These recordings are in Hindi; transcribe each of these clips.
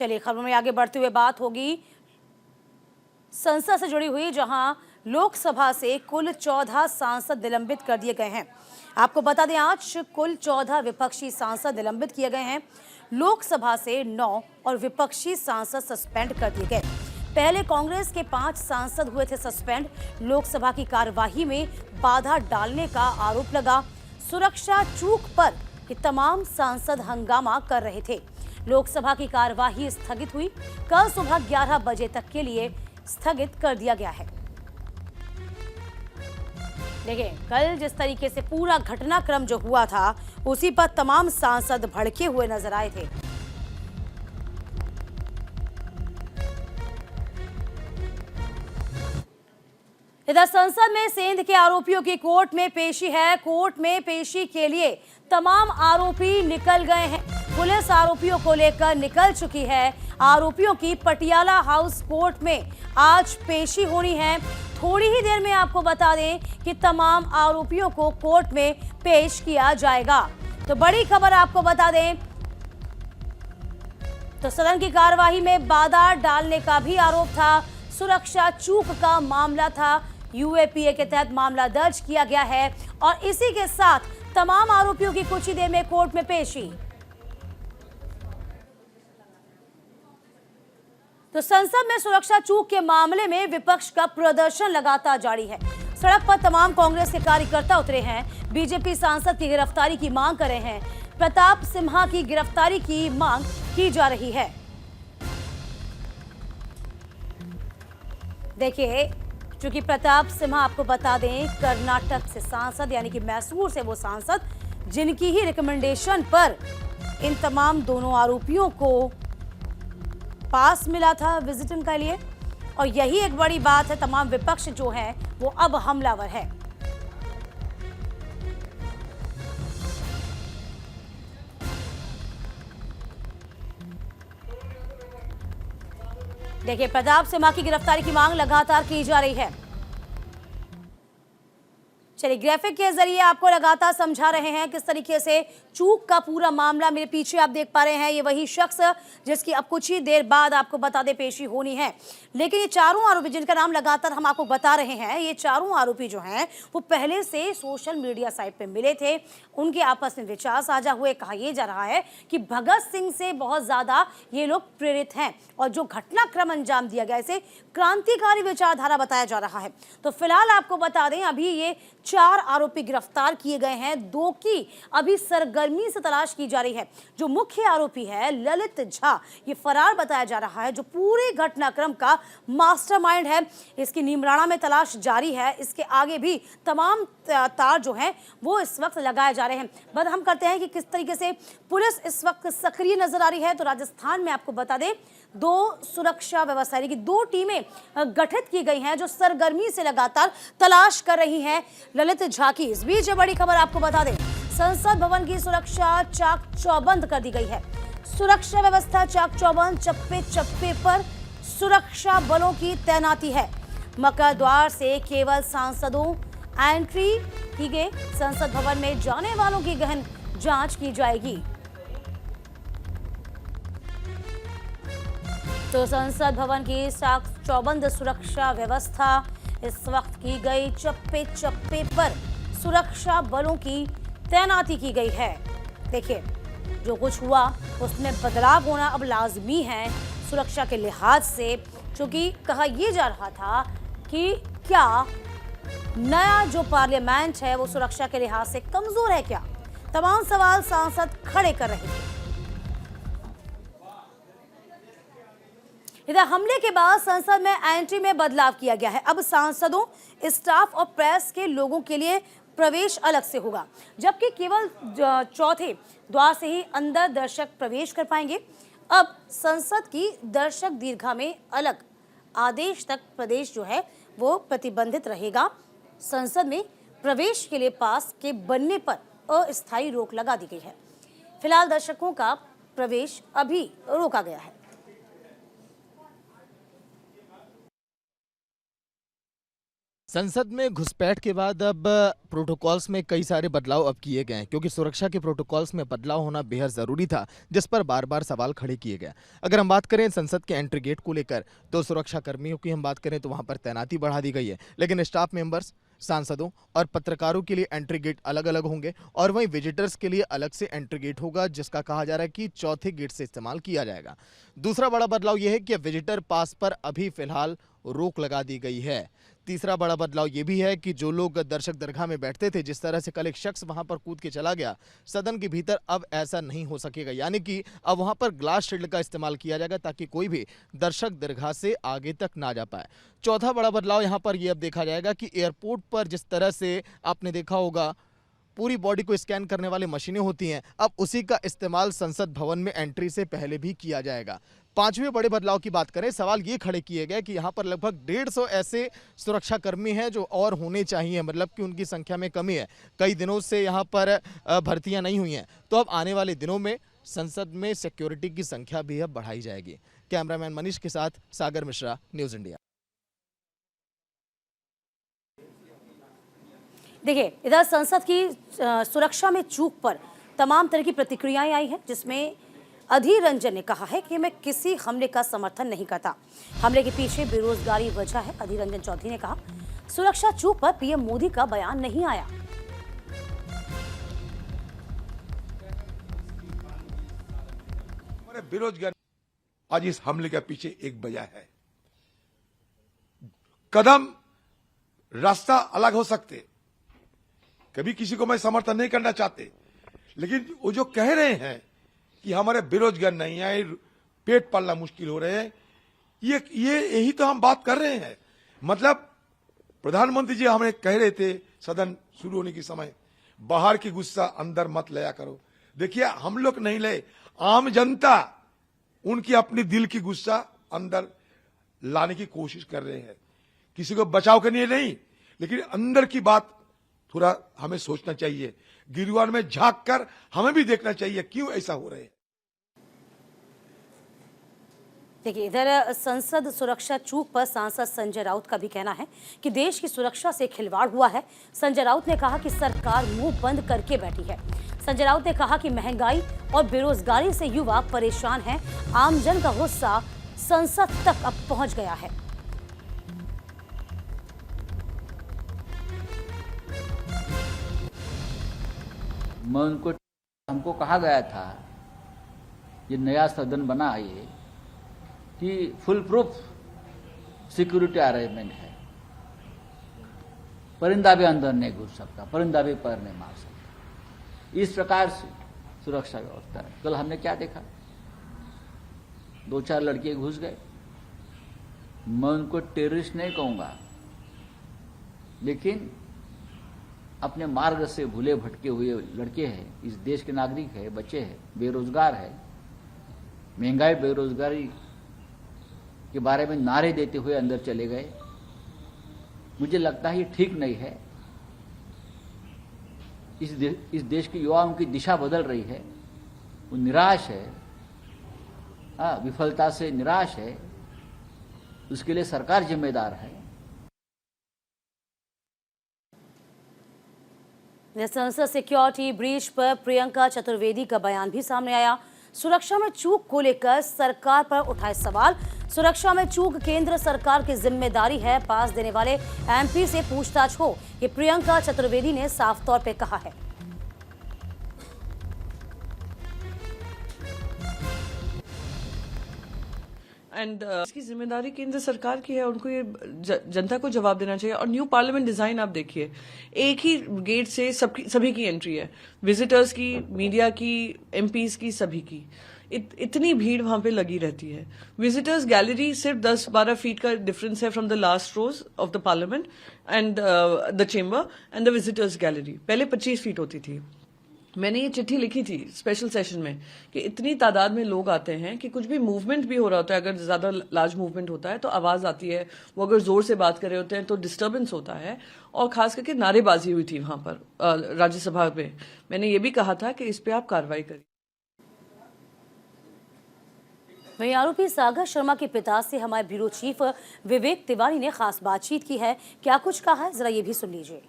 चलिए खबरों में आगे बढ़ते हुए बात होगी संसद से जुड़ी हुई, जहां लोकसभा से कुल 14 सांसद निलंबित कर दिए गए हैं। आपको बता दें आज कुल 14 विपक्षी सांसद निलंबित किए गए हैं। लोकसभा से 9 और विपक्षी सांसद सस्पेंड कर दिए गए। पहले कांग्रेस के 5 सांसद हुए थे सस्पेंड। लोकसभा की कार्यवाही में बाधा डालने का आरोप लगा। सुरक्षा चूक पर ये तमाम सांसद हंगामा कर रहे थे। लोकसभा की कार्यवाही स्थगित हुई। कल सुबह 11 बजे तक के लिए स्थगित कर दिया गया है। देखिए, कल जिस तरीके से पूरा घटनाक्रम जो हुआ था, उसी पर तमाम सांसद भड़के हुए नजर आए थे। इधर संसद में सेंध के आरोपियों की कोर्ट में पेशी है। कोर्ट में पेशी के लिए तमाम आरोपी निकल गए हैं। पुलिस आरोपियों को लेकर निकल चुकी है। आरोपियों की पटियाला हाउस कोर्ट में आज पेशी होनी है। थोड़ी ही देर में आपको बता दें कि तमाम आरोपियों को कोर्ट में पेश किया जाएगा। तो बड़ी खबर आपको बता दें, तो सदन की कार्यवाही में बाधा डालने का भी आरोप था। सुरक्षा चूक का मामला था। यूएपीए के तहत मामला दर्ज किया गया है और इसी के साथ तमाम आरोपियों की कुछ ही देर में कोर्ट में पेशी। तो संसद में सुरक्षा चूक के मामले में विपक्ष का प्रदर्शन लगातार जारी है। सड़क पर तमाम कांग्रेस के कार्यकर्ता उतरे हैं। बीजेपी सांसद की गिरफ्तारी की मांग कर रहे हैं। प्रताप सिम्हा की गिरफ्तारी की मांग की जा रही है। देखिए, चूंकि प्रताप सिम्हा आपको बता दें कर्नाटक से सांसद, यानी कि मैसूर से वो सांसद जिनकी ही रिकमेंडेशन पर इन तमाम दोनों आरोपियों को पास मिला था विजिटिंग के लिए, और यही एक बड़ी बात है। तमाम विपक्ष जो है वो अब हमलावर है। देखिए, प्रताप सिम्हा की गिरफ्तारी की मांग लगातार की जा रही है। चलिए, ग्राफिक के जरिए आपको लगातार समझा रहे हैं किस तरीके से चूक का पूरा मामला। मेरे पीछे आप देख पा रहे हैं, ये वही शख्स जिसकी अब कुछ ही देर बाद आपको बता दें पेशी होनी है। लेकिन ये चारों आरोपी जिनका नाम लगातार हम आपको बता रहे हैं, ये चारों आरोपी जो हैं वो पहले से सोशल मीडिया साइट पे मिले थे। उनके आपस में विचार साझा हुए। कहा यह जा रहा है कि भगत सिंह से बहुत ज्यादा ये लोग प्रेरित हैं और जो घटनाक्रम अंजाम दिया गया इसे क्रांतिकारी विचारधारा बताया जा रहा है। तो फिलहाल आपको बता दें अभी ये 4 आरोपी गिरफ्तार किए गए हैं। 2 की अभी सरगर्मी से तलाश की जा रही है। जो मुख्य आरोपी है ललित झा, ये फरार बताया जा रहा है, जो पूरे घटनाक्रम का मास्टरमाइंड है। इसकी नीमराणा में तलाश जारी है। इसके आगे भी तमाम तार जो हैं वो इस वक्त लगाए जा रहे हैं। बात हम करते हैं कि किस तरीके से पुलिस इस वक्त सक्रिय नजर आ रही है। तो राजस्थान में आपको बता दें 2 सुरक्षा व्यवस्था की 2 टीमें गठित की गई हैं जो सरगर्मी से लगातार तलाश कर रही हैं ललित झा की। इस बीच बड़ी खबर आपको बता दें, संसद भवन की सुरक्षा चाक चौबंद कर दी गई है। सुरक्षा व्यवस्था चाक चौबंद, चप्पे चप्पे पर सुरक्षा बलों की तैनाती है। मकर द्वार से केवल सांसदों एंट्री की गई। संसद भवन में जाने वालों की गहन जांच की जाएगी। तो संसद भवन की चाक चौबंद सुरक्षा व्यवस्था इस वक्त की गई। चप्पे चप्पे पर सुरक्षा बलों की तैनाती की गई है। देखिए, जो कुछ हुआ उसमें बदलाव होना अब लाजमी है सुरक्षा के लिहाज से, क्योंकि कहा यह जा रहा था कि क्या नया जो पार्लियामेंट है वो सुरक्षा के लिहाज से कमजोर है क्या। तमाम सवाल सांसद खड़े कर रहे थे। इधर हमले के बाद संसद में एंट्री में बदलाव किया गया है। अब सांसदों, स्टाफ और प्रेस के लोगों के लिए प्रवेश अलग से होगा, जबकि केवल चौथे द्वार से ही अंदर दर्शक प्रवेश कर पाएंगे। अब संसद की दर्शक दीर्घा में अलग आदेश तक प्रदेश जो है वो प्रतिबंधित रहेगा। संसद में प्रवेश के लिए पास के बनने पर अस्थायी रोक लगा दी गई है। फिलहाल दर्शकों का प्रवेश अभी रोका गया है। संसद में घुसपैठ के बाद अब प्रोटोकॉल्स में कई सारे बदलाव अब किए गए हैं, क्योंकि सुरक्षा के प्रोटोकॉल्स में बदलाव होना बेहद जरूरी था, जिस पर बार बार सवाल खड़े किए गए। अगर हम बात करें संसद के एंट्री गेट को लेकर, तो सुरक्षा कर्मियों की हम बात करें तो वहां पर तैनाती बढ़ा दी गई है, लेकिन स्टाफ मेंबर्स, सांसदों और पत्रकारों के लिए एंट्री गेट अलग अलग होंगे और वहीं विजिटर्स के लिए अलग से एंट्री गेट होगा, जिसका कहा जा रहा है कि चौथे गेट से इस्तेमाल किया जाएगा। दूसरा बड़ा बदलाव यह है कि विजिटर पास पर अभी फिलहाल रोक लगा दी गई है। तीसरा बड़ा बदलाव यह भी है कि जो लोग दर्शक दरगाह में बैठते थे, जिस तरह से कल एक शख्स वहां पर कूद के चला गया सदन के भीतर, अब ऐसा नहीं हो सकेगा, यानी कि अब वहां पर ग्लास शील्ड का इस्तेमाल किया जाएगा ताकि कोई भी दर्शक दरगाह से आगे तक ना जा पाए। चौथा बड़ा बदलाव यहां पर यह अब देखा जाएगा कि एयरपोर्ट पर जिस तरह से आपने देखा होगा पूरी बॉडी को स्कैन करने वाली मशीनें होती हैं, अब उसी का इस्तेमाल संसद भवन में एंट्री से पहले भी किया जाएगा। पांचवें बड़े बदलाव की बात करें, सवाल ये खड़े किए गए कि यहां पर लगभग 150 ऐसे सुरक्षाकर्मी हैं जो और होने चाहिए, मतलब कि उनकी संख्या में कमी है। कई दिनों से यहां पर भर्तियां नहीं हुई हैं, तो अब आने वाले दिनों में संसद में सिक्योरिटी की संख्या भी अब बढ़ाई जाएगी। कैमरामैन मनीष के साथ सागर मिश्रा, न्यूज इंडिया। देखिए, इधर संसद की सुरक्षा में चूक पर तमाम तरह की प्रतिक्रियाएं आई हैं, जिसमें अधीर रंजन ने कहा है कि मैं किसी हमले का समर्थन नहीं करता। हमले के पीछे बेरोजगारी वजह है। अधीर रंजन चौधरी ने कहा, सुरक्षा चूक पर पीएम मोदी का बयान नहीं आया। हमारे बेरोजगार आज इस हमले के पीछे एक वजह है। कदम रास्ता अलग हो सकते, कभी किसी को मैं समर्थन नहीं करना चाहते, लेकिन वो जो कह रहे हैं कि हमारे बेरोजगार नहीं आए, पेट पालना मुश्किल हो रहे हैं, ये यही तो हम बात कर रहे हैं। मतलब प्रधानमंत्री जी हमें कह रहे थे सदन शुरू होने के समय, बाहर की गुस्सा अंदर मत लाया करो। देखिए, हम लोग नहीं ले, आम जनता उनकी अपनी दिल की गुस्सा अंदर लाने की कोशिश कर रहे हैं, किसी को बचाव के लिए नहीं, लेकिन अंदर की बात थोड़ा हमें सोचना चाहिए। गिरवान में झांक कर हमें भी देखना चाहिए क्यों ऐसा हो रहा है। देखिए, इधर संसद सुरक्षा चूक पर सांसद संजय राउत का भी कहना है कि देश की सुरक्षा से खिलवाड़ हुआ है। संजय राउत ने कहा कि सरकार मुंह बंद करके बैठी है। संजय राउत ने कहा कि महंगाई और बेरोजगारी से युवा परेशान हैं। आमजन का गुस्सा संसद तक अब पहुंच गया है। हमको कहा गया था, ये नया सदन बना है ये, कि फुल प्रूफ सिक्योरिटी अरेंजमेंट है, परिंदा भी अंदर नहीं घुस सकता, परिंदा भी पैर नहीं मार सकता, इस प्रकार से सुरक्षा व्यवस्था है। कल हमने क्या देखा, 2-4 लड़के घुस गए। मैं उनको टेररिस्ट नहीं कहूंगा, लेकिन अपने मार्ग से भूले भटके हुए लड़के हैं, इस देश के नागरिक है, बच्चे हैं, बेरोजगार है, महंगाई बेरोजगारी के बारे में नारे देते हुए अंदर चले गए। मुझे लगता है ये ठीक नहीं है। इस देश के युवाओं की दिशा बदल रही है, वो निराश है, विफलता से निराश है, उसके लिए सरकार जिम्मेदार है। संसद सिक्योरिटी ब्रीच पर प्रियंका चतुर्वेदी का बयान भी सामने आया। सुरक्षा में चूक को लेकर सरकार पर उठाए सवाल। सुरक्षा में चूक केंद्र सरकार की जिम्मेदारी है, पास देने वाले एमपी से पूछताछ हो, ये प्रियंका चतुर्वेदी ने साफ तौर पे कहा है। एंड इसकी जिम्मेदारी केंद्र सरकार की है, उनको ये जनता को जवाब देना चाहिए। और न्यू पार्लियामेंट डिजाइन आप देखिए, एक ही गेट से सभी की एंट्री है, विजिटर्स की, मीडिया की, एमपीज की, सभी की। इतनी भीड़ वहां पे लगी रहती है। विजिटर्स गैलरी सिर्फ 10-12 फीट का डिफरेंस है from the last rose of the parliament and the chamber and the visitors gallery. पहले 25 फीट होती थी। मैंने ये चिट्ठी लिखी थी स्पेशल सेशन में कि इतनी तादाद में लोग आते हैं कि कुछ भी मूवमेंट भी हो रहा होता है, अगर ज्यादा लार्ज मूवमेंट होता है तो आवाज आती है, वो अगर जोर से बात कर रहे होते हैं तो डिस्टर्बेंस होता है। और खास करके नारेबाजी हुई थी वहां पर राज्यसभा में। मैंने ये भी कहा था कि इस पे आप कार्रवाई करिए। वहीं आरोपी सागर शर्मा के पिता से हमारे ब्यूरो चीफ विवेक तिवारी ने खास बातचीत की है। क्या कुछ कहा है, जरा ये भी सुन लीजिए।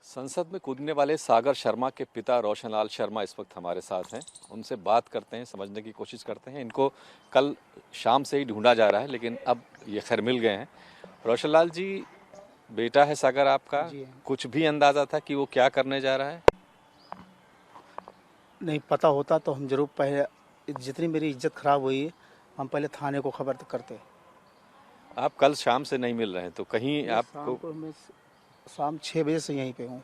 संसद में कूदने वाले सागर शर्मा के पिता रोशनलाल शर्मा इस वक्त हमारे साथ हैं। उनसे बात करते हैं, समझने की कोशिश करते हैं। इनको कल शाम से ही ढूंढा जा रहा है, लेकिन अब ये खैर मिल गए हैं। रोशनलाल जी, बेटा है सागर आपका, कुछ भी अंदाजा था कि वो क्या करने जा रहा है? नहीं पता होता तो हम जरूर पहले, जितनी मेरी इज्जत खराब हुई हम पहले थाने को खबर करते। आप कल शाम से नहीं मिल रहे हैं, तो कहीं आपको मैं शाम 6 बजे से यहीं पे हूँ।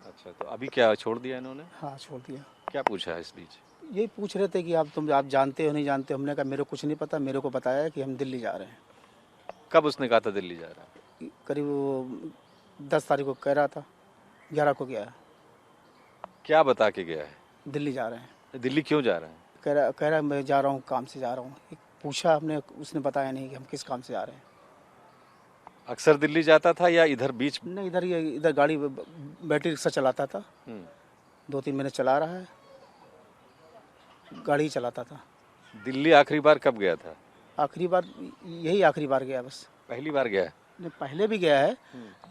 अच्छा, तो अभी क्या छोड़ दिया इन्होंने? हाँ, छोड़ दिया। क्या पूछा है इस बीच? यही पूछ रहे थे कि आप जानते हो नहीं जानते। हमने कहा मेरे को कुछ नहीं पता। मेरे को बताया कि हम दिल्ली जा रहे हैं। कब उसने कहा था दिल्ली जा रहा है? करीब 10 तारीख को कह रहा था, 11 को गया है। क्या बता के गया है? दिल्ली जा रहे हैं। दिल्ली क्यों जा रहे हैं? कह रहा मैं जा रहा हूँ, काम से जा रहा हूँ। पूछा हमने, उसने बताया नहीं कि हम किस काम से जा रहे हैं। अक्सर दिल्ली जाता था या इधर बीच? नहीं, इधर गाड़ी बैटरी रिक्शा चलाता था। 2-3 महीने चला रहा है, गाड़ी चलाता था। दिल्ली आखिरी बार कब गया था? आखिरी बार यही आखिरी बार गया बस। पहली बार गया है? नहीं, पहले भी गया है।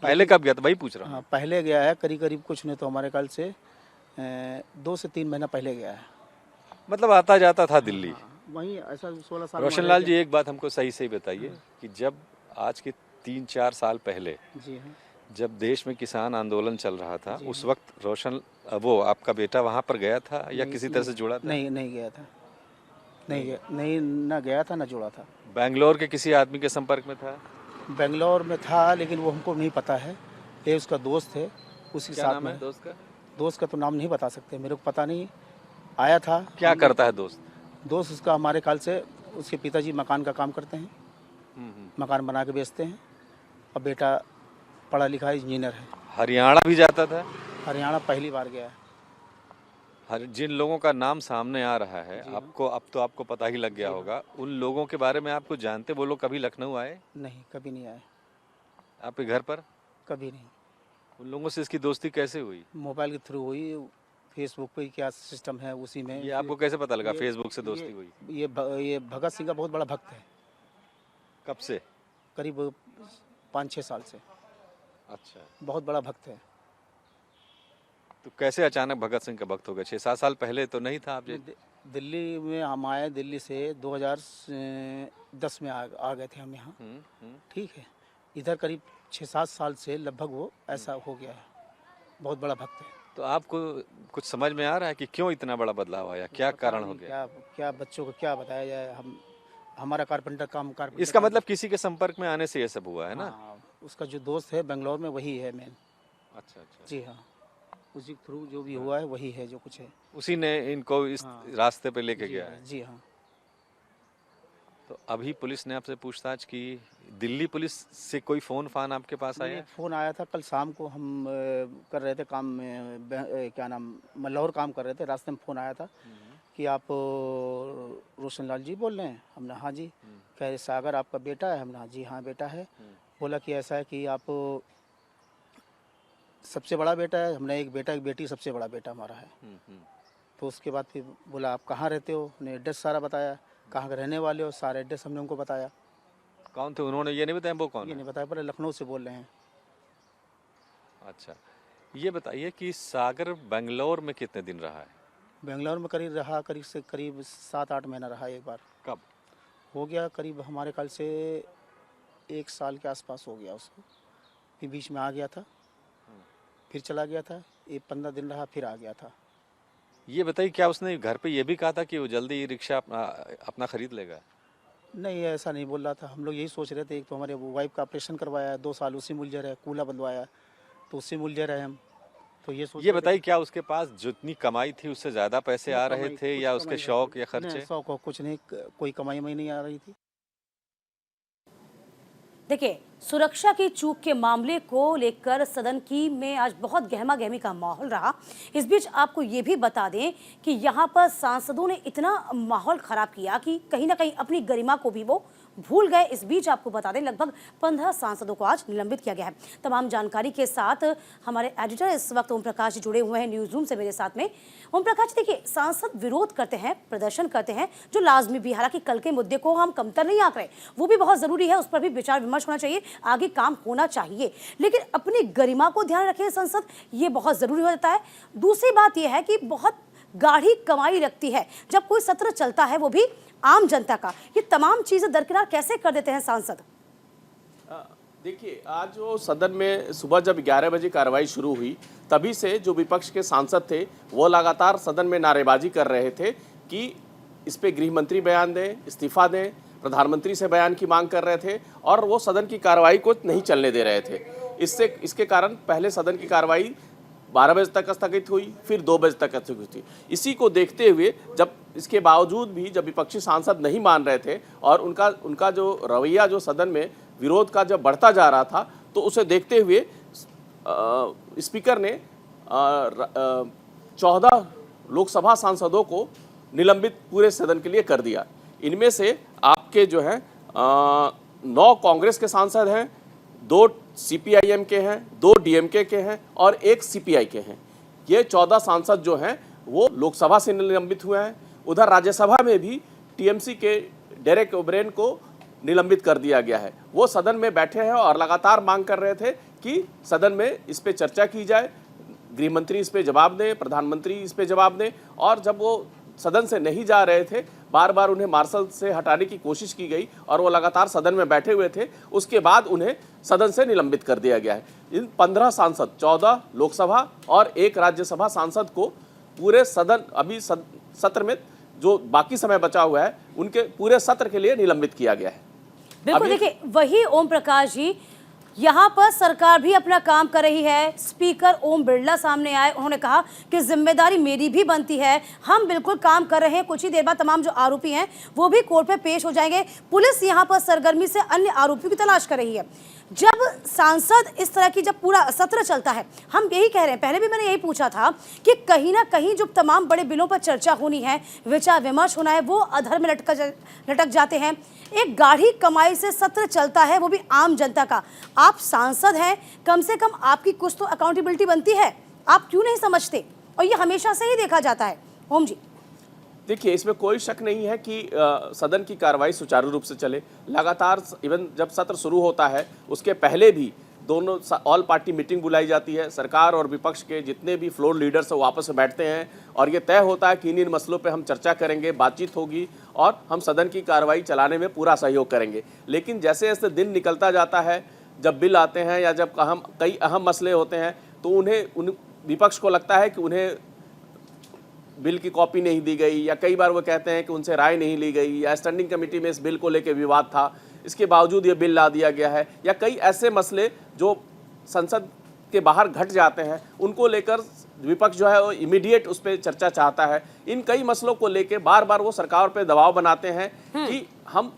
पहले कब गया था, वही पूछ रहा हूँ। हाँ, पहले गया है, करीब कुछ नहीं तो हमारे ख्याल से 2 से 3 महीना पहले गया है। मतलब आता जाता था दिल्ली। वहीं ऐसा 16 साल। रोशनलाल जी, एक बात हमको सही सही बताइए कि जब आज के 3-4 साल पहले, जी हाँ, जब देश में किसान आंदोलन चल रहा था, उस वक्त वो आपका बेटा वहाँ पर गया था या किसी तरह से जुड़ा था? नहीं गया था। नहीं, ना गया था ना जुड़ा था। बैंगलोर के किसी आदमी के संपर्क में था? बेंगलोर में था, लेकिन वो हमको नहीं पता है। ये उसका दोस्त है, उसी क्या साथ नाम में। है दोस्त का? दोस्त का तो नाम नहीं बता सकते, मेरे को पता नहीं। आया था। क्या करता है दोस्त? दोस्त उसका हमारे ख्याल से उसके पिताजी मकान का काम करते हैं, मकान बना के बेचते हैं। और बेटा पढ़ा लिखा इंजीनियर है। हरियाणा भी जाता था? हरियाणा पहली बार गया है। जिन लोगों का नाम सामने आ रहा है आपको, अब तो आपको पता ही लग गया होगा, उन लोगों के बारे में आपको जानते? वो लोग कभी लखनऊ आए? नहीं, कभी नहीं आए। आपके घर पर? कभी नहीं। उन लोगों से इसकी दोस्ती कैसे हुई? मोबाइल के थ्रू हुई, फेसबुक पे क्या सिस्टम है उसी में। ये आपको कैसे पता लगा फेसबुक से दोस्ती हुई? ये भगत सिंह का बहुत बड़ा भक्त है। कब से? करीब 5-6 साल से। अच्छा, बहुत बड़ा भक्त है। तो कैसे अचानक भगत सिंह का भक्त हो गए? 6-7 साल पहले तो नहीं था आप? दिल्ली में हम आए, दिल्ली से 2010 में आ गए थे हम यहाँ। ठीक है, इधर करीब 6-7 साल से लगभग वो ऐसा हो गया है। बहुत बड़ा भक्त है। तो आपको कुछ समझ में आ रहा है कि क्यों इतना बड़ा बदलाव आया? क्या कारण हो गया? क्या बच्चों को क्या बताया जाए। हमारा कारपेंटर इसका मतलब किसी के संपर्क में आने से ये सब हुआ है ना? हाँ, उसका जो दोस्त है बेंगलोर में वही है मेन। अच्छा। जी हाँ, उसी के थ्रू जो भी हुआ है वही है जो कुछ है। उसी ने इनको इस रास्ते पे लेके गया है? जी हाँ। तो अभी पुलिस ने आपसे पूछताछ की? दिल्ली पुलिस से कोई फोन आपके पास आया? फोन आया था कल शाम को। हम कर रहे थे काम, क्या नाम, मल्लौर काम कर रहे थे। रास्ते में फोन आया था कि आप रोशनलाल जी बोल रहे हैं? हमने हाँ जी। कह रहे सागर आपका बेटा है? हमने हाँ जी, हाँ बेटा है। बोला कि ऐसा है कि आप सबसे बड़ा बेटा है? हमने एक बेटा एक बेटी, सबसे बड़ा बेटा हमारा है। तो उसके बाद फिर बोला आप कहाँ रहते हो? हमने एड्रेस सारा बताया, कहाँ के रहने वाले हो, सारा एड्रेस हमने उनको बताया। कौन थे उन्होंने ये नहीं बताया वो कौन ये है? नहीं बताया, पर लखनऊ से बोल रहे हैं। अच्छा, ये बताइए कि सागर बेंगलोर में कितने दिन रहा है? बेंगलोर में करीब 7-8 महीना रहा एक बार। कब? हो गया करीब हमारे ख्याल से 1 साल के आसपास हो गया उसको। फिर बीच में आ गया था, फिर चला गया था। 15 दिन रहा, फिर आ गया था। ये बताइए, क्या उसने घर पे ये भी कहा था कि वो जल्दी रिक्शा अपना खरीद लेगा? नहीं, ऐसा नहीं बोल रहा था। हम लोग यही सोच रहे थे। एक तो हमारे वाइफ का ऑपरेशन करवाया है, 2 साल उसी में उलझे रहे, कूल्हा बंधवाया तो उससे उलझे रहे हम। तो ये बताइए, क्या उसके पास जितनी कमाई थी उससे ज्यादा पैसे आ रहे थे या उसके शौक या खर्चे? शौक कुछ नहीं, कोई कमाई नहीं आ रही थी। देखिए, सुरक्षा की चूक के मामले को लेकर सदन की में आज बहुत गहमा गहमी का माहौल रहा। इस बीच आपको ये भी बता दें कि यहाँ पर सांसदों ने इतना माहौल खराब किया कि कहीं ना कहीं अपनी गरिमा को भी वो भूल गए। इस बीच आपको बता दें लगभग 15 सांसदों को आज निलंबित किया गया है। तमाम जानकारी के साथ हमारे एडिटर इस वक्त ओम प्रकाश जी जुड़े हुए हैं न्यूज रूम से मेरे साथ में। ओम प्रकाश, देखिए सांसद विरोध करते हैं, प्रदर्शन करते हैं, जो लाजमी भी, हालांकि कल के मुद्दे को हम कमतर नहीं आंक रहे, वो भी बहुत जरूरी है, उस पर भी विचार विमर्श होना चाहिए, आगे काम होना चाहिए, लेकिन अपनी गरिमा को ध्यान रखें संसद, ये बहुत जरूरी हो जाता है। दूसरी बात यह है कि बहुत गाढ़ी कमाई रखती है जब कोई सत्र चलता है, वो भी आम जनता का। ये तमाम चीजें दरकिनार कैसे कर देते हैं सांसद? देखिए, आज जो सदन में सुबह जब 11 बजे कार्रवाई शुरू हुई, तभी से जो विपक्ष के सांसद थे वो लगातार सदन में नारेबाजी कर रहे थे कि इस पे गृह मंत्री बयान दें, इस्तीफा दें, प्रधानमंत्री से बयान की मांग कर रहे थे और वो सदन की कार्रवाई को नहीं चलने दे रहे थे। इसके कारण पहले सदन की कार्रवाई 12 बजे तक स्थगित हुई, फिर 2 बजे तक स्थगित हुई। इसी को देखते हुए जब इसके बावजूद भी जब विपक्षी सांसद नहीं मान रहे थे और उनका जो रवैया जो सदन में विरोध का जब बढ़ता जा रहा था, तो उसे देखते हुए स्पीकर ने 14 लोकसभा सांसदों को निलंबित पूरे सदन के लिए कर दिया। इनमें से आपके जो है 9 कांग्रेस के सांसद हैं, 2 सीपीआईएम के हैं, 2 डीएमके के हैं और 1 सीपीआई के हैं। ये 14 सांसद जो हैं वो लोकसभा से निलंबित हुए हैं। उधर राज्यसभा में भी टीएमसी के डेरेक ओब्रेन को निलंबित कर दिया गया है। वो सदन में बैठे हैं और लगातार मांग कर रहे थे कि सदन में इस पे चर्चा की जाए, गृह मंत्री इस पे जवाब दें, प्रधानमंत्री इस पे जवाब दें। और जब वो सदन से नहीं जा रहे थे, बार बार उन्हें मार्शल से हटाने की कोशिश की गई और वो लगातार सदन में बैठे हुए थे। उसके बाद उन्हें सदन से निलंबित कर दिया गया है। इन 15 सांसद, 14 लोकसभा और 1 राज्यसभा सांसद को पूरे सदन, अभी सत्र में जो बाकी समय बचा हुआ है, उनके पूरे सत्र के लिए निलंबित किया गया है। बिल्कुल, देखिए वही ओम प्रकाश जी, यहाँ पर सरकार भी अपना काम कर रही है। स्पीकर ओम बिरला सामने आए, उन्होंने कहा कि जिम्मेदारी मेरी भी बनती है, हम बिल्कुल काम कर रहे हैं। कुछ ही देर बाद तमाम जो आरोपी हैं वो भी कोर्ट में पेश हो जाएंगे। पुलिस यहाँ पर सरगर्मी से अन्य आरोपियों की तलाश कर रही है। जब सांसद इस तरह की, जब पूरा सत्र चलता है, हम यही कह रहे हैं, पहले भी मैंने यही पूछा था कि कहीं ना कहीं जो तमाम बड़े बिलों पर चर्चा होनी है, विचार विमर्श होना है, वो अधर में लटक जाते हैं। एक गाढ़ी कमाई से सत्र चलता है, वो भी आम जनता का। आप सांसद हैं, कम से कम आपकी कुछ तो अकाउंटेबिलिटी बनती है, आप क्यों नहीं समझते? और ये हमेशा से ही देखा जाता है। ओम जी, देखिए, इसमें कोई शक नहीं है कि सदन की कार्रवाई सुचारू रूप से चले। लगातार इवन जब सत्र शुरू होता है उसके पहले भी दोनों ऑल पार्टी मीटिंग बुलाई जाती है। सरकार और विपक्ष के जितने भी फ्लोर लीडर्स हैं वो आपस में बैठते हैं और ये तय होता है कि इन मसलों पे हम चर्चा करेंगे, बातचीत होगी और हम सदन की कार्रवाई चलाने में पूरा सहयोग करेंगे। लेकिन जैसे जैसे दिन निकलता जाता है, जब बिल आते हैं या जब कई अहम मसले होते हैं, तो उन विपक्ष को लगता है कि उन्हें बिल की कॉपी नहीं दी गई, या कई बार वो कहते हैं कि उनसे राय नहीं ली गई, या स्टैंडिंग कमेटी में इस बिल को लेकर विवाद था, इसके बावजूद ये बिल ला दिया गया है, या कई ऐसे मसले जो संसद के बाहर घट जाते हैं, उनको लेकर विपक्ष जो है वो इमीडिएट उस पर चर्चा चाहता है। इन कई मसलों को लेकर बार बार वो सरकार पर दबाव बनाते हैं कि हम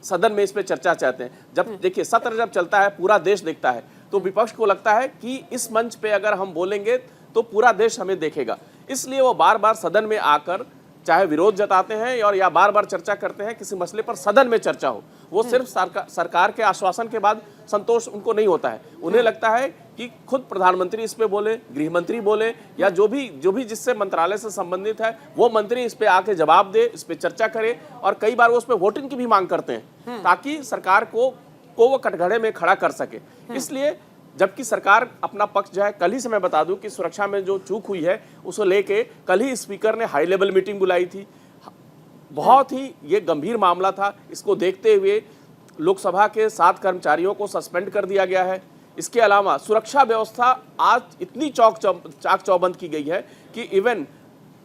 सदन में इस पर चर्चा चाहते हैं। जब देखिए सत्र जब चलता है, पूरा देश देखता है, तो विपक्ष को लगता है कि इस मंच पे अगर हम बोलेंगे तो पूरा देश हमें देखेगा। इसलिए वो बार बार सदन में आकर चाहे विरोध जताते हैं और या बार बार चर्चा करते हैं, किसी मसले पर सदन में चर्चा हो। वो सिर्फ सरकार के आश्वासन के बाद संतोष उनको नहीं होता है। उन्हें लगता है कि खुद प्रधानमंत्री इस पे बोले, गृह मंत्री बोले, या जो भी जिससे मंत्रालय से संबंधित है वो मंत्री इस पे आके जवाब दे, इस पे चर्चा करे। और कई बार वो उस पे वोटिंग की भी मांग करते हैं ताकि सरकार को वो कटघरे में खड़ा कर सके। इसलिए जबकि सरकार अपना पक्ष जो है, कल ही से मैं बता दूं कि सुरक्षा में जो चूक हुई है उसको लेके कल ही स्पीकर ने हाई लेवल मीटिंग बुलाई थी। बहुत ही ये गंभीर मामला था। इसको देखते हुए लोकसभा के 7 कर्मचारियों को सस्पेंड कर दिया गया है। इसके अलावा सुरक्षा व्यवस्था आज इतनी चाक चौबंद की गई है कि इवन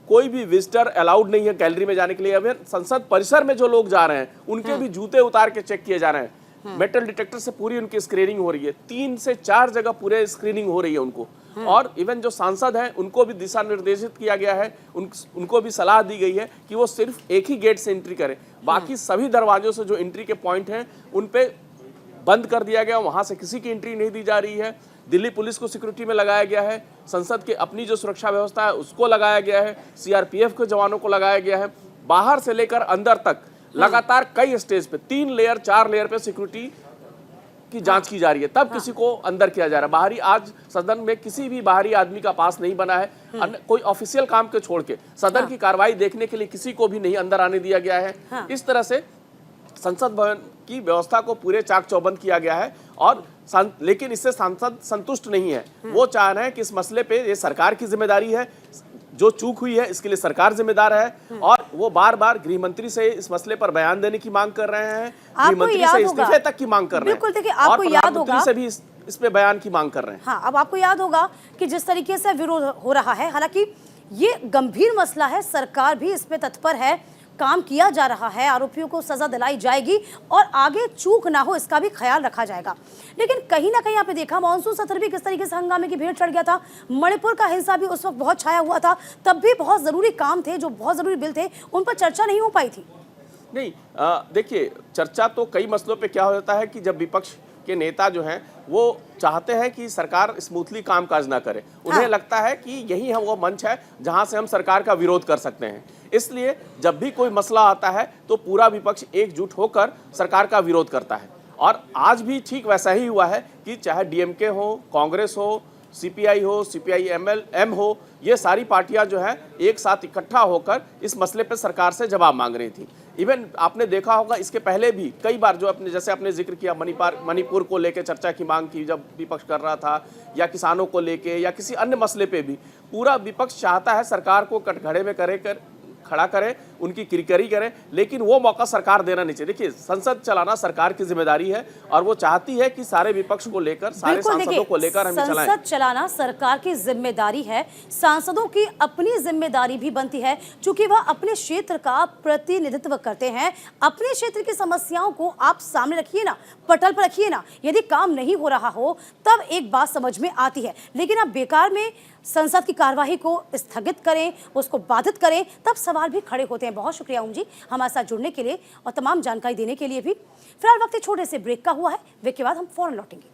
कोई भी विजिटर अलाउड नहीं है गैलरी में जाने के लिए। इवन संसद परिसर में जो लोग जा रहे हैं उनके भी जूते उतार के चेक किए जा रहे हैं। मेटल डिटेक्टर से पूरी उनकी स्क्रीनिंग हो रही है। 3 से 4 जगह पूरे स्क्रीनिंग हो रही है उनको। और इवन जो सांसद हैं उनको भी दिशा निर्देशित किया गया है, उनको भी सलाह दी गई है कि वो सिर्फ एक ही गेट से एंट्री करें, बाकी सभी दरवाजों से जो एंट्री के पॉइंट हैं उन पे बंद कर दिया गया, वहां से किसी की एंट्री नहीं दी जा रही है। दिल्ली पुलिस को सिक्योरिटी में लगाया गया है, संसद के अपनी जो सुरक्षा व्यवस्था है उसको लगाया गया है, सीआरपीएफ के जवानों को लगाया गया है। बाहर से लेकर अंदर तक लगातार कई स्टेज पे 3 लेयर 4 लेयर पे सिक्योरिटी की जांच की जा रही है, तब किसी को अंदर किया जा रहा है। बाहरी आज सदन में किसी भी बाहरी आदमी का पास नहीं बना है, कोई ऑफिशियल काम के छोड़ के सदन की कार्रवाई देखने के लिए किसी को भी नहीं अंदर आने दिया गया है। इस तरह से संसद भवन की व्यवस्था को पूरे चाक चौबंद किया गया है और लेकिन इससे सांसद संतुष्ट नहीं है। वो चाह रहे हैं कि इस मसले पे ये सरकार की जिम्मेदारी है, जो चूक हुई है इसके लिए सरकार जिम्मेदार है और वो बार बार गृह मंत्री से इस मसले पर बयान देने की मांग कर रहे हैं, गृह मंत्री से इस्तीफे तक की मांग कर रहे हैं। बिल्कुल, देखिए आपको याद होगा से भी इस पे बयान की मांग कर रहे हैं। हाँ, अब आपको याद होगा कि जिस तरीके से विरोध हो रहा है, हालांकि ये गंभीर मसला है, सरकार भी इस पे तत्पर है, काम किया जा रहा है, आरोपियों को सजा दिलाई जाएगी और आगे चूक ना हो इसका भी ख्याल रखा जाएगा। लेकिन कहीं ना कहीं आपने देखा मानसून सत्र भी किस तरीके से हंगामे की भेंट चढ़ गया था। मणिपुर का हिंसा भी उस वक्त बहुत छाया हुआ था, तब भी बहुत जरूरी काम थे, जो बहुत जरूरी बिल थे, उन पर चर्चा नहीं हो पाई थी। नहीं, देखिए चर्चा तो कई मसलों पे क्या हो जाता है कि जब विपक्ष के नेता जो हैं वो चाहते हैं कि सरकार स्मूथली कामकाज ना करे, उन्हें लगता है कि यही हम वो मंच है जहां से हम सरकार का विरोध कर सकते हैं। इसलिए जब भी कोई मसला आता है तो पूरा विपक्ष एकजुट होकर सरकार का विरोध करता है और आज भी ठीक वैसा ही हुआ है कि चाहे डीएमके हो, कांग्रेस हो, सीपीआई हो, सीपीआई-एम हो, ये सारी पार्टियां जो है एक साथ इकट्ठा होकर इस मसले पर सरकार से जवाब मांग रही थी। इवन आपने देखा होगा इसके पहले भी कई बार जो जैसे आपने जिक्र किया मणिपुर को लेकर चर्चा की मांग की जब विपक्ष कर रहा था, या किसानों को लेके या किसी अन्य मसले पे भी पूरा विपक्ष चाहता है सरकार को कटघरे में खड़ा करे, उनकी किरकिरी करे, लेकिन वो मौका सरकार देना नहीं चाहिए। देखिए संसद चलाना सरकार की जिम्मेदारी है और वो चाहती है कि सारे विपक्ष को लेकर, सारे सांसदों को लेकर हम चलाएं। संसद चलाना सरकार की जिम्मेदारी है, सांसदों की अपनी जिम्मेदारी भी बनती है, क्योंकि वह अपने क्षेत्र का प्रतिनिधित्व करते हैं। अपने क्षेत्र की समस्याओं को आप सामने रखिए ना, पटल पर रखिए ना। यदि काम नहीं हो रहा हो तब एक बात समझ में आती है, लेकिन आप बेकार में संसद की कार्यवाही को स्थगित करें, उसको बाधित करें, तब सवाल भी खड़े होते हैं। बहुत शुक्रिया ओम जी हमारे साथ जुड़ने के लिए और तमाम जानकारी देने के लिए भी। फिलहाल वक्त छोटे से ब्रेक का हुआ है, ब्रेक के बाद हम फौरन लौटेंगे।